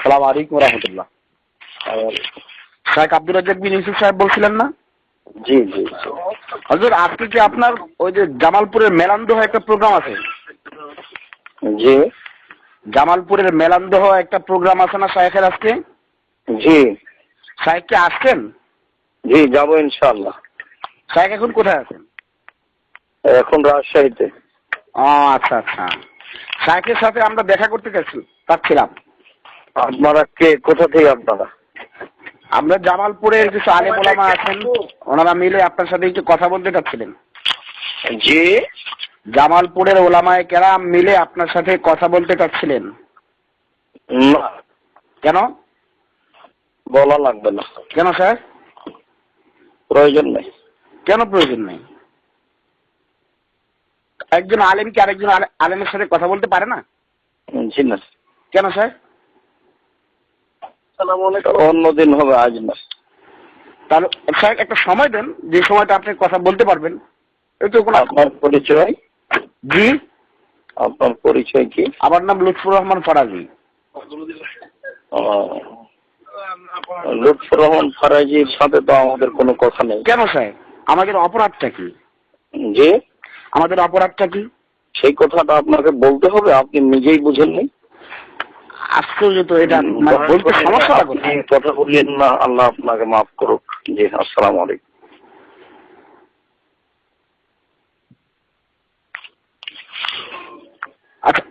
সালাম আলাইকুম রহমতুল্লাহ। শাইখ আব্দুর রাজ্জাক বিন ইউসুফ সাহেব বলছিলেন না? জি জি। হযরত আজকে কি আপনার ওই যে জামালপুরের মেলান্দহ একটা প্রোগ্রাম আছে? জি জামালপুরের মেলান্দহ একটা প্রোগ্রাম আছে না শাইখের আজকে? জি শাইখ কি আসছেন? জি, যাবো ইনশাআল্লাহ। শাইখ এখন কোথায় আছেন? এখন রাজশাহীতে। আচ্ছা আচ্ছা। শাইখের সাথে আমরা দেখা করতে চাচ্ছিলাম। আপনারা কে, কোথা থেকে আপনারা? আমরা জামালপুরের কিছু আলেম ওলামা আছেন, ওনারা মিলে আপনার সাথে একটু কথা বলতে চাচ্ছিলেন। জি, জামালপুরের ওলামায়ে কেরাম মিলে আপনার সাথে কথা বলতে চাচ্ছিলেন। না, কেন? বলা লাগবে না। কেন স্যার? প্রয়োজন নেই। কেন প্রয়োজন নেই? একজন আলেম কি আরেকজন আলেমের সাথে কথা বলতে পারে না? জি না। কেন স্যার? অন্যদিন হবে, আজ না। তাহলে স্যার একটা সময় দেন, যে সময়টা আপনি কথা বলতে পারবেন। একটু কোনো আপনার পরিচয়? জি, আপনার পরিচয় কি? আমার নাম লুৎফুর রহমান ফরাজি। লুৎফুর রহমান ফরাজির সাথে তো আমাদের কোনো কথা নেই। কেন স্যার? আমাদের অপরাধটা কি? জি, আমাদের অপরাধটা কি? সেই কথাটা আপনাকে বলতে হবে, আপনি নিজেই বুঝেননি। আশ্চর্য তো, এটা মানে বলতে সমস্যাটা কোথায়? কথা বলিয়েন না, আল্লাহ আপনাকে মাফ করুক। জি, আসসালামু আলাইকুম। আচ্ছা